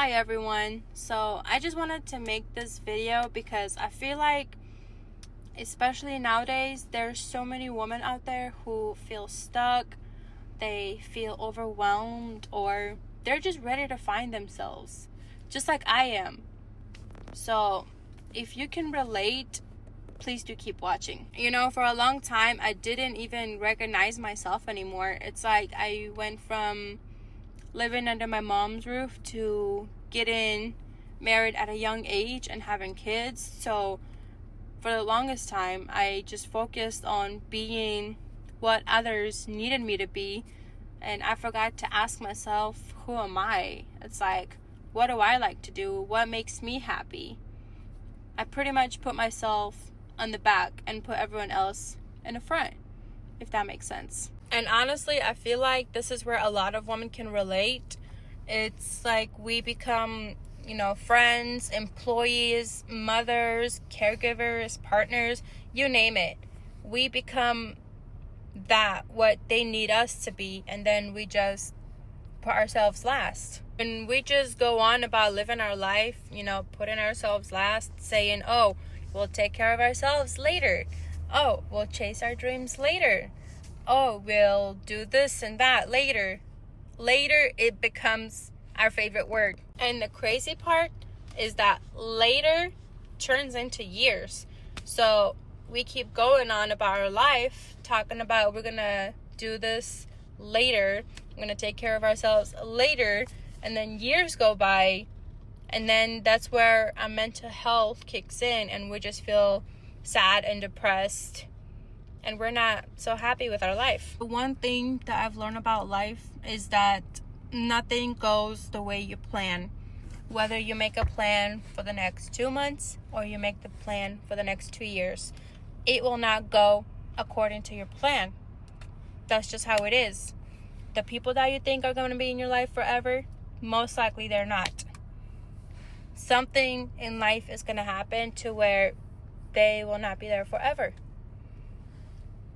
Hi everyone. So I just wanted to make this video because I feel like, especially nowadays, there's so many women out there who feel stuck, they feel overwhelmed, or they're just ready to find themselves, just like I am. So if you can relate, please do keep watching. For a long time, I didn't even recognize myself anymore. It's like I went from living under my mom's roof to getting married at a young age and having kids. So for the longest time, I just focused on being what others needed me to be, and I forgot to ask myself, who am I? It's like, what do I like to do? What makes me happy? I pretty much put myself on the back and put everyone else in the front, if that makes sense. And honestly, I feel like this is where a lot of women can relate. It's like we become, friends, employees, mothers, caregivers, partners, you name it. We become what they need us to be, and then we just put ourselves last. And we just go on about living our life, putting ourselves last, saying, oh, we'll take care of ourselves later. Oh, we'll chase our dreams later. Oh, we'll do this and that later. Later, it becomes our favorite word. And the crazy part is that later turns into years. So we keep going on about our life, talking about we're going to do this later. We're going to take care of ourselves later. And then years go by. And then that's where our mental health kicks in. And we just feel sad and depressed. And we're not so happy with our life. The one thing that I've learned about life is that nothing goes the way you plan. Whether you make a plan for the next 2 months or you make the plan for the next 2 years, it will not go according to your plan. That's just how it is. The people that you think are going to be in your life forever, most likely they're not. Something in life is going to happen to where they will not be there forever.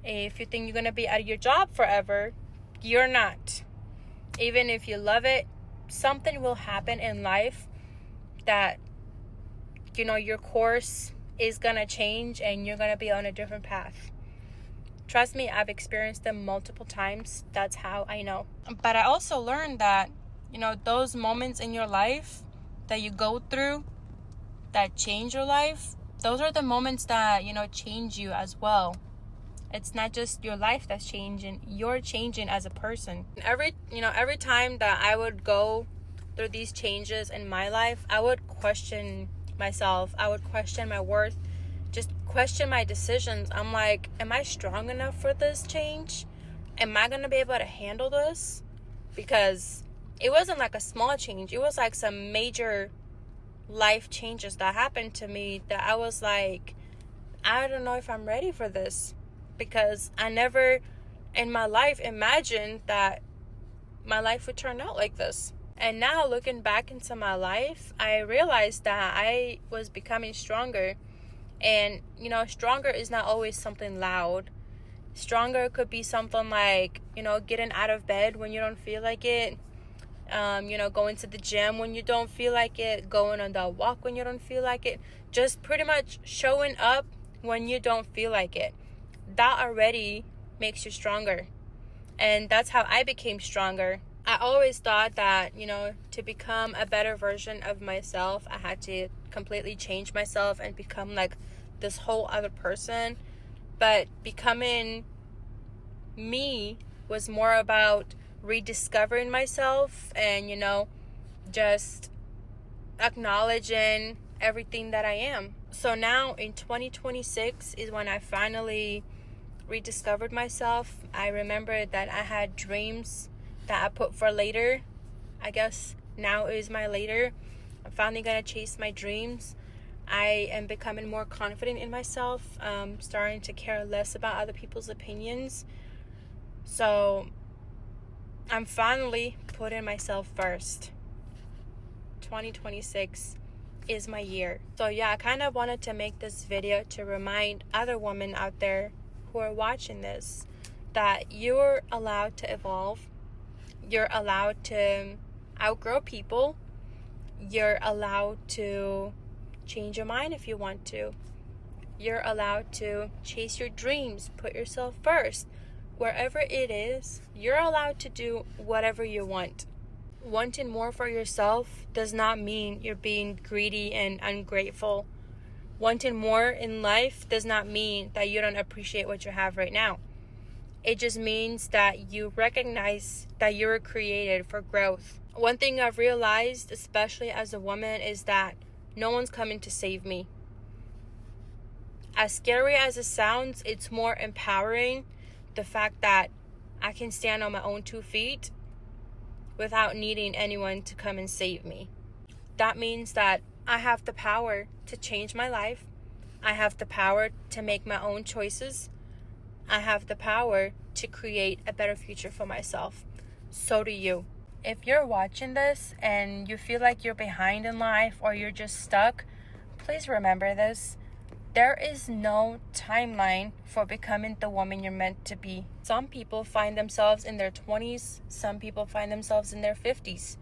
If you think you're going to be out of your job forever, you're not. Even if you love it, something will happen in life that, your course is going to change and you're going to be on a different path. Trust me, I've experienced them multiple times. That's how I know. But I also learned that, those moments in your life that you go through that change your life, those are the moments that, change you as well. It's not just your life that's changing, you're changing as a person. Every time that I would go through these changes in my life, I would question myself. I would question my worth, just question my decisions. I'm like, am I strong enough for this change? Am I going to be able to handle this? Because it wasn't like a small change. It was like some major life changes that happened to me that I was like, I don't know if I'm ready for this. Because I never in my life imagined that my life would turn out like this. And now looking back into my life, I realized that I was becoming stronger. And, stronger is not always something loud. Stronger could be something like, getting out of bed when you don't feel like it. Going to the gym when you don't feel like it. Going on the walk when you don't feel like it. Just pretty much showing up when you don't feel like it. That already makes you stronger. And that's how I became stronger. I always thought that, to become a better version of myself, I had to completely change myself and become like this whole other person. But becoming me was more about rediscovering myself and, just acknowledging everything that I am. So now in 2026 is when I finally rediscovered myself. I remember that I had dreams that I put for later. I guess now is my later. I'm finally gonna chase my dreams. I am becoming more confident in myself, starting to care less about other people's opinions. So I'm finally putting myself first. 2026 is my year. So yeah, I kind of wanted to make this video to remind other women out there who are watching this that you're allowed to evolve. You're allowed to outgrow people. You're allowed to change your mind if you want to. You're allowed to chase your dreams, put yourself first. Wherever it is, you're allowed to do whatever you want. Wanting more for yourself does not mean you're being greedy and ungrateful. Wanting more in life does not mean that you don't appreciate what you have right now. It just means that you recognize that you were created for growth. One thing I've realized, especially as a woman, is that no one's coming to save me. As scary as it sounds, it's more empowering, the fact that I can stand on my own 2 feet without needing anyone to come and save me. That means that I have the power to change my life. I have the power to make my own choices. I have the power to create a better future for myself. So do you. If you're watching this and you feel like you're behind in life or you're just stuck, please remember this. There is no timeline for becoming the woman you're meant to be. Some people find themselves in their 20s. Some people find themselves in their 50s.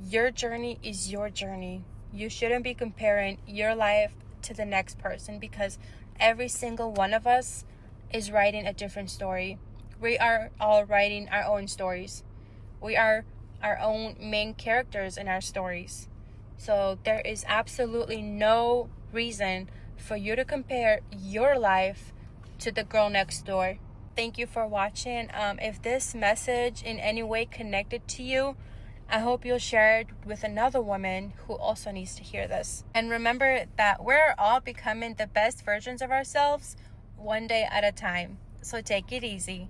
Your journey is your journey. You shouldn't be comparing your life to the next person, because every single one of us is writing a different story. We are all writing our own stories. We are our own main characters in our stories. So there is absolutely no reason for you to compare your life to the girl next door. Thank you for watching. If this message in any way connected to you, I hope you'll share it with another woman who also needs to hear this. And remember that we're all becoming the best versions of ourselves one day at a time. So take it easy.